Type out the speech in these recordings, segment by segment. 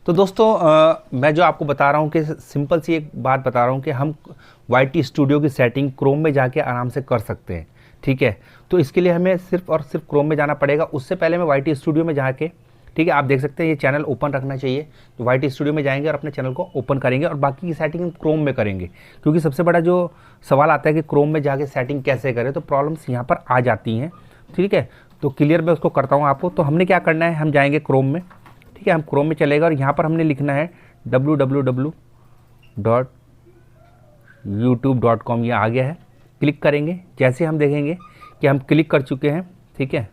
तो दोस्तों मैं जो आपको बता रहा हूँ कि सिंपल सी एक बात बता रहा हूँ कि हम YT स्टूडियो की सेटिंग क्रोम में जाके आराम से कर सकते हैं। ठीक है, तो इसके लिए हमें सिर्फ और सिर्फ क्रोम में जाना पड़ेगा। उससे पहले मैं YT स्टूडियो में जाके, ठीक है, आप देख सकते हैं ये चैनल ओपन रखना चाहिए। तो YT स्टूडियो में जाएंगे और अपने चैनल को ओपन करेंगे और बाकी की सेटिंग हम क्रोम में करेंगे, क्योंकि सबसे बड़ा जो सवाल आता है कि क्रोम में जाके सेटिंग कैसे करें, तो प्रॉब्लम्स यहाँ पर आ जाती हैं। ठीक है, तो क्लियर मैं उसको करता हूँ आपको। तो हमने क्या करना है, हम जाएंगे क्रोम में। ठीक है, हम क्रोम में चलेगा और यहाँ पर हमने लिखना है www.youtube.com। ये आ गया है, क्लिक करेंगे। जैसे हम देखेंगे कि हम क्लिक कर चुके हैं, ठीक है,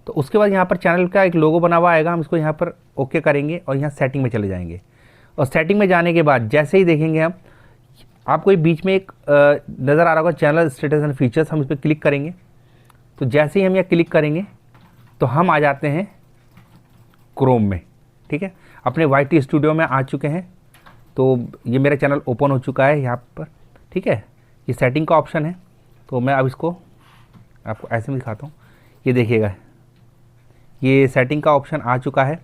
तो उसके बाद यहाँ पर चैनल का एक लोगो बना हुआ आएगा, हम इसको यहाँ पर ओके करेंगे और यहाँ सेटिंग में चले जाएंगे। और सेटिंग में जाने के बाद जैसे ही देखेंगे हम, आपको ये बीच में एक नज़र आ रहा होगा चैनल स्टेटस एंड फीचर्स, हम इस पर क्लिक करेंगे। तो जैसे ही हम यहाँ क्लिक करेंगे तो हम आ जाते हैं क्रोम में। ठीक है, अपने YT स्टूडियो में आ चुके हैं। तो ये मेरा चैनल ओपन हो चुका है यहाँ पर। ठीक है, ये सेटिंग का ऑप्शन है। तो मैं अब इसको आपको ऐसे में दिखाता हूँ। ये देखिएगा, ये सेटिंग का ऑप्शन आ चुका है।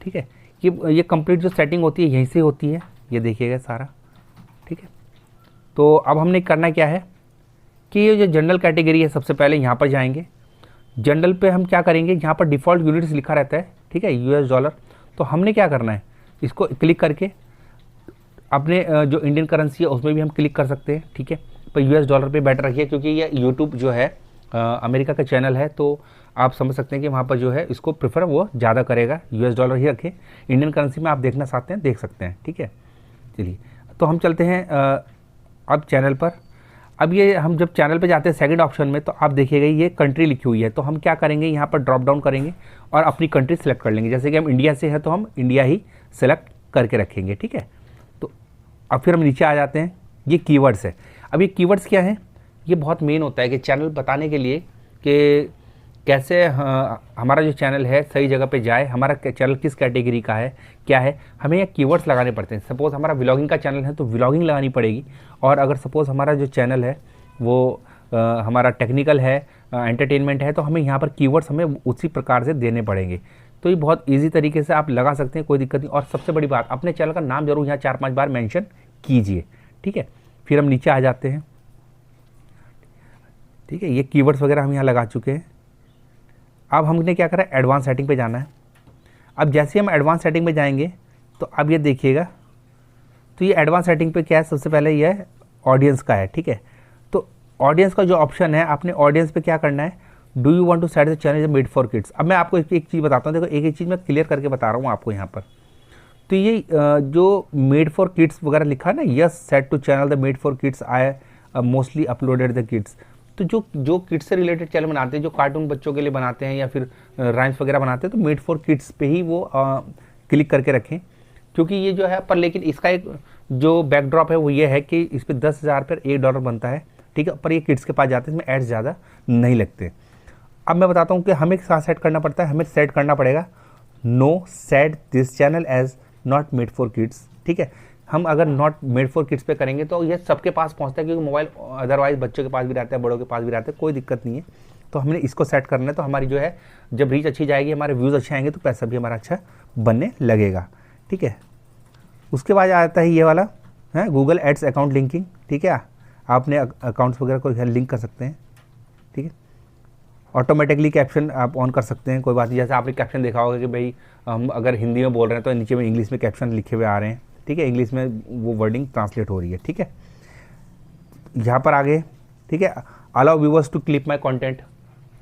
ठीक है, ये कंप्लीट जो सेटिंग होती है यहीं से होती है, ये देखिएगा सारा। ठीक है, तो अब हमने करना क्या है कि ये जो जनरल कैटेगरी है, सबसे पहले यहाँ पर जाएंगे। जनरल पे हम क्या करेंगे, यहाँ पर डिफ़ॉल्ट यूनिट्स लिखा रहता है, ठीक है, US$। तो हमने क्या करना है, इसको क्लिक करके अपने जो इंडियन करेंसी है उसमें भी हम क्लिक कर सकते हैं। ठीक है, पर US$ पे बेटर रखिए, क्योंकि ये यूट्यूब जो है अमेरिका का चैनल है, तो आप समझ सकते हैं कि वहाँ पर जो है इसको प्रेफर वो ज़्यादा करेगा। US$ ही रखें। इंडियन करेंसी में आप देखना चाहते हैं देख सकते हैं। ठीक है, चलिए, तो हम चलते हैं अब चैनल पर। अब ये हम जब चैनल पे जाते हैं सेकंड ऑप्शन में, तो आप देखिएगा ये कंट्री लिखी हुई है। तो हम क्या करेंगे, यहाँ पर ड्रॉप डाउन करेंगे और अपनी कंट्री सेलेक्ट कर लेंगे। जैसे कि हम इंडिया से हैं तो हम इंडिया ही सेलेक्ट करके रखेंगे। ठीक है, तो अब फिर हम नीचे आ जाते हैं। ये कीवर्ड्स है। अब ये कीवर्ड्स क्या है, ये बहुत मेन होता है कि चैनल बताने के लिए कि कैसे हमारा जो चैनल है सही जगह पे जाए, हमारा चैनल किस कैटेगरी का है, क्या है, हमें ये कीवर्ड्स लगाने पड़ते हैं। सपोज़ हमारा व्लॉगिंग का चैनल है तो व्लॉगिंग लगानी पड़ेगी। और अगर सपोज़ हमारा जो चैनल है वो हमारा टेक्निकल है, एंटरटेनमेंट है, तो हमें यहाँ पर कीवर्ड्स हमें उसी प्रकार से देने पड़ेंगे। तो ये बहुत ईजी तरीके से आप लगा सकते हैं, कोई दिक्कत नहीं। और सबसे बड़ी बात, अपने चैनल का नाम जरूर यहाँ 4-5 बार मेंशन कीजिए। ठीक है, फिर हम नीचे आ जाते हैं। ठीक है, ये कीवर्ड्स वगैरह हम यहाँ लगा चुके हैं। अब हमने क्या करा, एडवांस सेटिंग पे जाना है। अब जैसे हम एडवांस सेटिंग में जाएंगे तो अब ये देखिएगा, तो ये एडवांस सेटिंग पे क्या है, सबसे पहले ये ऑडियंस का है। ठीक है, तो ऑडियंस का जो ऑप्शन है, आपने ऑडियंस पे क्या करना है, do you want to set the channel made for kids. अब मैं आपको एक चीज़ बताता हूँ, देखो एक चीज़ मैं क्लियर करके बता रहा हूँ आपको यहाँ पर। तो ये जो मेड फॉर किड्स वगैरह लिखा है ना, yes set to channel the made for kids, I mostly uploaded the kids. तो जो किड्स से रिलेटेड चैनल बनाते हैं, जो कार्टून बच्चों के लिए बनाते हैं या फिर राइम्स वगैरह बनाते हैं, तो मेड फॉर किड्स पे ही वो क्लिक करके रखें। क्योंकि ये जो है पर, लेकिन इसका एक जो बैकड्रॉप है वो ये है कि इस पर 10,000 पर $1 बनता है। ठीक है, पर ये किड्स के पास जाते हैं, इसमें एड्स ज़्यादा नहीं लगते। अब मैं बताता हूँ कि हमें कहाँ सेट करना पड़ता है। हमें सेट करना पड़ेगा no set this channel as not made for kids. ठीक है, हम अगर नॉट मेड फॉर किड्स पे करेंगे तो ये सबके पास पहुंचता है, क्योंकि मोबाइल अदरवाइज बच्चों के पास भी रहता है, बड़ों के पास भी रहता है, कोई दिक्कत नहीं है। तो हमने इसको सेट करना है। तो हमारी जो है जब रीच अच्छी जाएगी, हमारे व्यूज़ अच्छे आएंगे, तो पैसा भी हमारा अच्छा बनने लगेगा। ठीक है, उसके बाद आता है ये वाला है गूगल एड्स अकाउंट लिंकिंग। ठीक है, आपने अकाउंट्स वगैरह को लिंक कर सकते हैं। ठीक है, ऑटोमेटिकली कैप्शन आप ऑन कर सकते हैं, कोई बात नहीं। जैसे आपने कैप्शन देखा होगा कि भाई हम अगर हिंदी में बोल रहे हैं तो नीचे में इंग्लिश में कैप्शन लिखे हुए आ रहे हैं। ठीक है, इंग्लिश में वो वर्डिंग ट्रांसलेट हो रही है। ठीक है, यहाँ पर आगे, ठीक है, allow viewers to clip my content.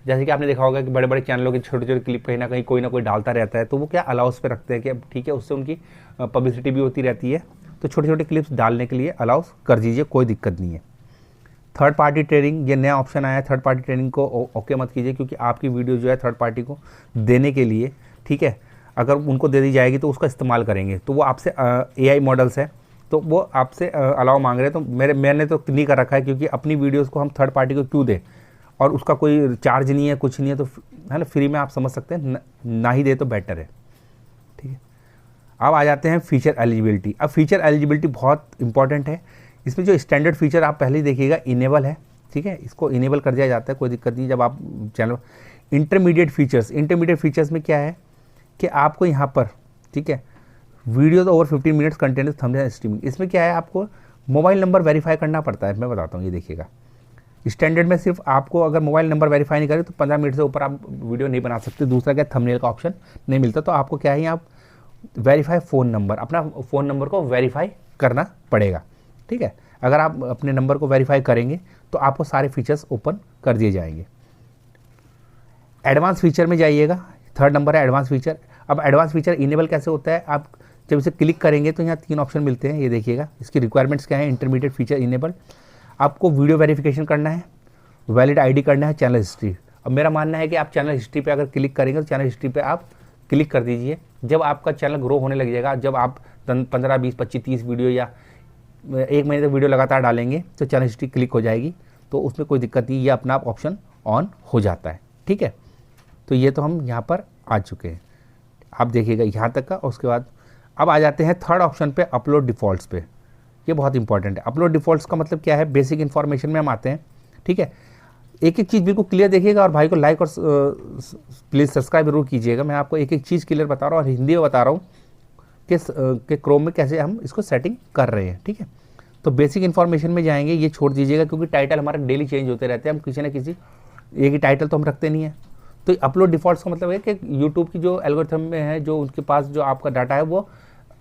जैसे कि आपने देखा होगा कि बड़े बड़े चैनलों के छोटे छोटे क्लिप कहीं ना कहीं कोई ना कोई डालता रहता है, तो वो क्या अलाउस पे रखते हैं कि ठीक है, उससे उनकी पब्लिसिटी भी होती रहती है। तो छोटे छोटे क्लिप्स डालने के लिए अलाउस कर दीजिए, कोई दिक्कत नहीं है। थर्ड पार्टी ट्रेडिंग, ये नया ऑप्शन आया है। थर्ड पार्टी ट्रेडिंग को ओके मत कीजिए, क्योंकि आपकी वीडियो जो है थर्ड पार्टी को देने के लिए, ठीक है, अगर उनको दे दी जाएगी तो उसका इस्तेमाल करेंगे। तो वो आपसे AI मॉडल्स है, तो वो आपसे अलाउ मांग रहे हैं। तो मैंने तो नहीं कर रखा है, क्योंकि अपनी वीडियोज़ को हम थर्ड पार्टी को क्यों दें, और उसका कोई चार्ज नहीं है, कुछ नहीं है, तो है ना, फ्री में आप समझ सकते हैं, ना ही दे तो बेटर है। ठीक है, अब आ जाते हैं फीचर एलिजिबिलिटी। अब फीचर एलिजिबिलिटी बहुत इंपॉर्टेंट है। इसमें जो स्टैंडर्ड फीचर आप पहले ही देखिएगा इनेबल है। ठीक है, इसको इनेबल कर दिया जाता है, कोई दिक्कत नहीं जब आप चैनल। इंटरमीडिएट फीचर्स में क्या है कि आपको यहाँ पर ठीक है। वीडियो तो over 15 minutes content thumbnail streaming, इसमें क्या है, आपको मोबाइल नंबर वेरीफाई करना पड़ता है। मैं बताता हूँ, ये देखिएगा, स्टैंडर्ड में सिर्फ आपको अगर मोबाइल नंबर वेरीफाई नहीं करें तो 15 मिनट से ऊपर आप वीडियो नहीं बना सकते। दूसरा क्या, थंबनेल का ऑप्शन नहीं मिलता। तो आपको क्या है, आप वेरीफाई फ़ोन नंबर, अपना फ़ोन नंबर को वेरीफाई करना पड़ेगा, ठीक है। अगर आप अपने नंबर को वेरीफाई करेंगे तो आपको सारे फीचर्स ओपन कर दिए जाएंगे। एडवांस फीचर में जाइएगा, थर्ड नंबर है एडवांस फीचर। अब एडवांस फीचर इनेबल कैसे होता है, आप जब इसे क्लिक करेंगे तो यहाँ 3 ऑप्शन मिलते हैं, ये देखिएगा। इसकी रिक्वायरमेंट्स क्या है, इंटरमीडिएट फीचर इनेबल, आपको वीडियो वेरिफिकेशन करना है, वैलिड आईडी करना है, चैनल हिस्ट्री। अब मेरा मानना है कि आप चैनल हिस्ट्री पे अगर क्लिक करेंगे तो चैनल हिस्ट्री पे आप क्लिक कर दीजिए। जब आपका चैनल ग्रो होने लग जाएगा, जब आप 15, 20, 25, 30 वीडियो या 1 महीने तक वीडियो लगातार डालेंगे तो चैनल हिस्ट्री क्लिक हो जाएगी, तो उसमें कोई दिक्कत नहीं, ये अपना आप ऑप्शन ऑन हो जाता है, ठीक है। तो ये तो हम यहाँ पर आ चुके हैं, आप देखिएगा यहाँ तक का। उसके बाद अब आ जाते हैं थर्ड ऑप्शन पे, अपलोड डिफ़ॉल्ट्स पे। ये बहुत इंपॉर्टेंट है। अपलोड डिफ़ॉल्ट्स का मतलब क्या है, बेसिक इन्फॉर्मेशन में हम आते हैं, ठीक है। एक एक चीज़ बिल्कुल क्लियर देखिएगा, और भाई को लाइक और प्लीज़ सब्सक्राइब जरूर कीजिएगा। मैं आपको एक एक चीज़ क्लियर बता रहा हूँ और हिंदी में बता रहा हूँ कि क्रोम में कैसे हम इसको सेटिंग कर रहे हैं, ठीक है। तो बेसिक इन्फॉर्मेशन में जाएंगे, ये छोड़ दीजिएगा क्योंकि टाइटल हमारे डेली चेंज होते रहते हैं, हम किसी न किसी एक ही टाइटल तो हम रखते नहीं है। तो अपलोड डिफ़ॉल्ट्स का मतलब है कि यूट्यूब की जो एल्गोरिथम में है, जो उनके पास जो आपका डाटा है वो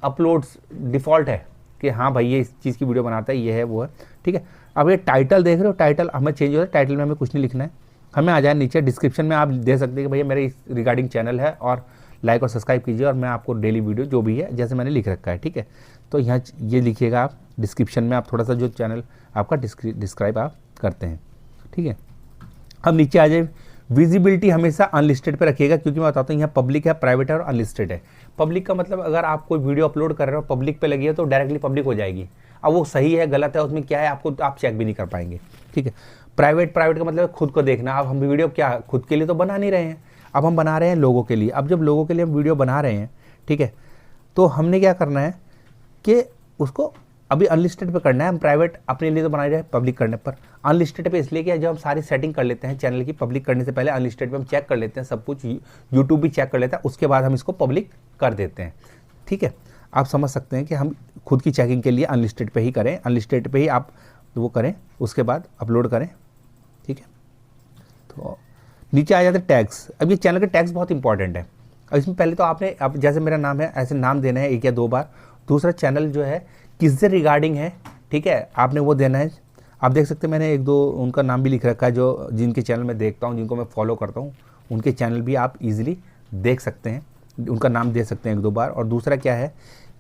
अपलोड्स डिफ़ॉल्ट है कि हाँ भाई ये इस चीज़ की वीडियो बनाता है, ये है वो है, ठीक है। अब ये टाइटल देख रहे हो, टाइटल हमें चेंज हो रहा है, टाइटल में हमें कुछ नहीं लिखना है, हमें आ जाए नीचे डिस्क्रिप्शन में आप दे सकते हैं कि भैया मेरे इस रिगार्डिंग चैनल है और लाइक और सब्सक्राइब कीजिए और मैं आपको डेली वीडियो जो भी है जैसे मैंने लिख रखा है, ठीक है। तो यहाँ ये लिखिएगा आप डिस्क्रिप्शन में, आप थोड़ा सा जो चैनल आपका डिस्क्राइब आप करते हैं, ठीक है। अब नीचे आ जाए, विजिबिलिटी हमेशा अनलिस्टेड पे रखिएगा, क्योंकि मैं बताता हूँ यहाँ पब्लिक है, प्राइवेट है और अनलिस्टेड है। पब्लिक का मतलब अगर आप कोई वीडियो अपलोड कर रहे हो पब्लिक पे लगी है तो डायरेक्टली पब्लिक हो जाएगी। अब वो सही है गलत है उसमें क्या है, आपको आप चेक भी नहीं कर पाएंगे, ठीक है। प्राइवेट का मतलब खुद को देखना। अब हम वीडियो क्या खुद के लिए तो बना नहीं रहे हैं, अब हम बना रहे हैं लोगों के लिए। अब जब लोगों के लिए हम वीडियो बना रहे हैं, ठीक है, तो हमने क्या करना है कि उसको अभी अनलिस्टेड पे करना है। हम प्राइवेट अपने लिए तो बना रहे हैं, पब्लिक करने पर अनलिस्टेड पे इसलिए कि जब हम सारी सेटिंग कर लेते हैं चैनल की, पब्लिक करने से पहले अनलिस्टेड पे हम चेक कर लेते हैं सब कुछ, यूट्यूब भी चेक कर लेता है, उसके बाद हम इसको पब्लिक कर देते हैं, ठीक है। आप समझ सकते हैं कि हम खुद की चेकिंग के लिए अनलिस्टेड पे ही करें, अनलिस्टेड पे ही आप वो करें, उसके बाद अपलोड करें, ठीक है। तो नीचे आ जाते हैं टैग्स। अब ये चैनल के टैग्स बहुत इंपॉर्टेंट है। अब इसमें पहले तो आपने, अब जैसे मेरा नाम है ऐसे नाम देना है 1 या 2 बार। दूसरा चैनल जो है किससे रिगार्डिंग है, ठीक है, आपने वो देना है। आप देख सकते हैं मैंने 1-2 उनका नाम भी लिख रखा है, जो जिनके चैनल मैं देखता हूँ, जिनको मैं फॉलो करता हूँ, उनके चैनल भी आप इजीली देख सकते हैं, उनका नाम दे सकते हैं 1-2 बार। और दूसरा क्या है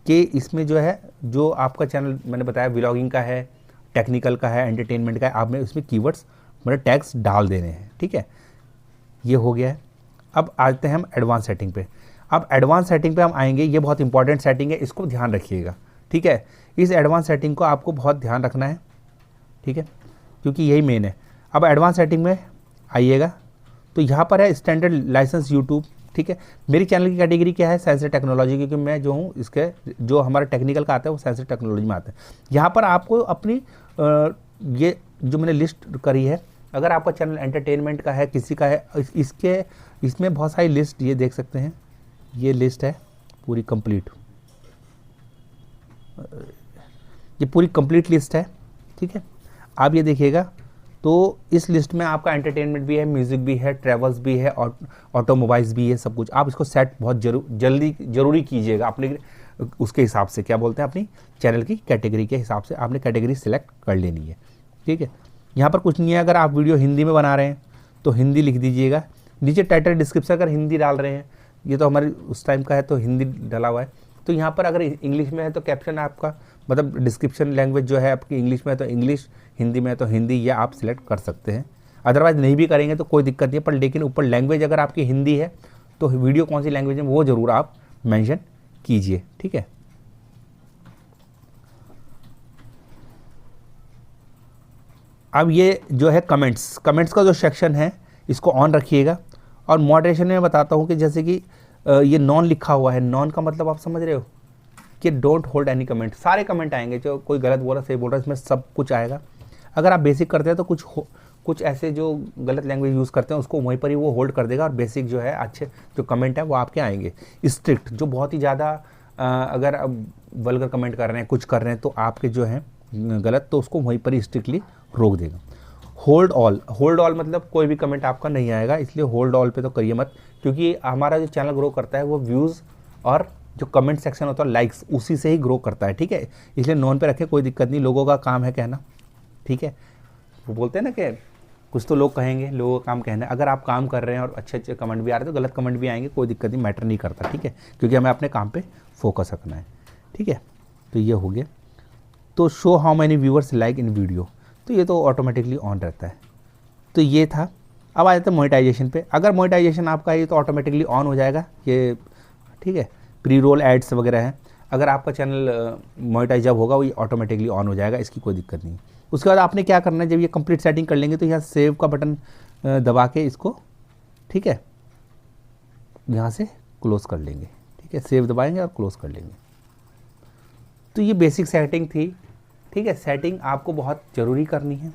कि इसमें जो है, जो आपका चैनल मैंने बताया व्लॉगिंग का है, टेक्निकल का है, एंटरटेनमेंट का है, आपने उसमें कीवर्ड्स मतलब टैग्स डाल देने हैं, ठीक है। ये हो गया है। अब आते हैं हम एडवांस सेटिंग पे। अब एडवांस सेटिंग पे हम आएंगे, ये बहुत इंपॉर्टेंट सेटिंग है, इसको ध्यान रखिएगा, ठीक है। इस एडवांस सेटिंग को आपको बहुत ध्यान रखना है, ठीक है, क्योंकि यही मेन है। अब एडवांस सेटिंग में आइएगा तो यहाँ पर है स्टैंडर्ड लाइसेंस यूट्यूब, ठीक है। मेरी चैनल की कैटेगरी क्या है, साइंस एंड टेक्नोलॉजी, क्योंकि मैं जो हूँ इसके जो हमारा टेक्निकल का आता है वो साइंस एंड टेक्नोलॉजी में आता है। यहाँ पर आपको अपनी ये जो मैंने लिस्ट करी है, अगर आपका चैनल एंटरटेनमेंट का है, किसी का है, इसमें बहुत सारी लिस्ट ये देख सकते हैं, ये लिस्ट है पूरी कंप्लीट, ये पूरी कंप्लीट लिस्ट है, ठीक है। आप ये देखिएगा तो इस लिस्ट में आपका एंटरटेनमेंट भी है, म्यूज़िक भी है, ट्रैवल्स भी है, ऑटोमोबाइल्स भी है, सब कुछ। आप इसको सेट बहुत जरूरी कीजिएगा अपने उसके हिसाब से, क्या बोलते हैं, अपनी चैनल की कैटेगरी के हिसाब से आपने कैटेगरी सिलेक्ट कर लेनी है, ठीक है। यहाँ पर कुछ नहीं है, अगर आप वीडियो हिंदी में बना रहे हैं तो हिंदी लिख दीजिएगा। नीचे टाइटल डिस्क्रिप्शन अगर हिंदी डाल रहे हैं, ये तो हमारे उस टाइम का है तो हिंदी डाला हुआ है। तो यहाँ पर अगर इंग्लिश में है तो कैप्शन आपका मतलब डिस्क्रिप्शन लैंग्वेज जो है आपकी इंग्लिश में है तो इंग्लिश, हिंदी में है तो हिंदी, ये आप सिलेक्ट कर सकते हैं। अदरवाइज़ नहीं भी करेंगे तो कोई दिक्कत नहीं है, पर लेकिन ऊपर लैंग्वेज अगर आपकी हिंदी है तो वीडियो कौन सी लैंग्वेज में वो ज़रूर आप मेंशन कीजिए, ठीक है। अब ये जो है कमेंट्स का जो सेक्शन है इसको ऑन रखिएगा। और मॉडरेशन में बताता हूँ कि जैसे कि ये नॉन लिखा हुआ है, नॉन का मतलब आप समझ रहे हो कि डोंट होल्ड एनी कमेंट, सारे कमेंट आएंगे, जो कोई गलत बोल रहा, सही बोल रहा है, इसमें सब कुछ आएगा। अगर आप बेसिक करते हैं तो कुछ ऐसे जो गलत लैंग्वेज यूज़ करते हैं उसको वहीं पर ही वो होल्ड कर देगा और बेसिक जो है अच्छे जो कमेंट है वो आपके आएंगे। स्ट्रिक्ट जो बहुत ही ज़्यादा अगर अब वल्गर कमेंट कर रहे हैं, कुछ कर रहे हैं तो आपके जो है गलत, तो उसको वहीं पर ही स्ट्रिक्टली रोक देगा। होल्ड ऑल मतलब कोई भी कमेंट आपका नहीं आएगा, इसलिए होल्ड ऑल पे तो करिए मत, क्योंकि हमारा जो चैनल ग्रो करता है वो व्यूज़ और जो कमेंट सेक्शन होता है लाइक्स उसी से ही ग्रो करता है, ठीक है। इसलिए नॉन पे रखे, कोई दिक्कत नहीं, लोगों का काम है कहना, ठीक है। वो बोलते हैं ना कि कुछ तो लोग कहेंगे, लोगों का काम कहना है। अगर आप काम कर रहे हैं और अच्छे अच्छे कमेंट भी आ रहे हैं तो गलत कमेंट भी आएंगे, कोई दिक्कत नहीं, मैटर नहीं करता, ठीक है, क्योंकि हमें अपने काम पे फोकस रखना है, ठीक है। तो ये हो गया। तो show how many viewers like in video, तो ये तो ऑटोमेटिकली ऑन रहता है। तो ये था। अब आ जाता है मोनेटाइजेशन पे। अगर मोनेटाइजेशन आपका है तो ऑटोमेटिकली ऑन हो जाएगा ये, ठीक है। प्री रोल एड्स वगैरह है, अगर आपका चैनल मोनेटाइज जब होगा वो ये ऑटोमेटिकली ऑन हो जाएगा, इसकी कोई दिक्कत नहीं। उसके बाद आपने क्या करना है, जब ये कंप्लीट सेटिंग कर लेंगे तो यहाँ सेव का बटन दबा के इसको, ठीक है, यहाँ से क्लोज कर लेंगे, ठीक है। सेव दबाएंगे और क्लोज कर लेंगे। तो ये बेसिक सेटिंग थी, ठीक है। सेटिंग आपको बहुत ज़रूरी करनी है।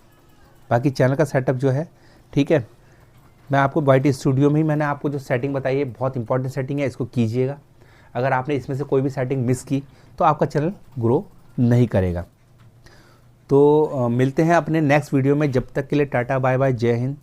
बाकी चैनल का सेटअप जो है, ठीक है, मैं आपको वाइट स्टूडियो में ही मैंने आपको जो सेटिंग बताई है बहुत इंपॉर्टेंट सेटिंग है, इसको कीजिएगा। अगर आपने इसमें से कोई भी सेटिंग मिस की तो आपका चैनल ग्रो नहीं करेगा। तो मिलते हैं अपने नेक्स्ट वीडियो में, जब तक के लिए टाटा बाय बाय, जय हिंद।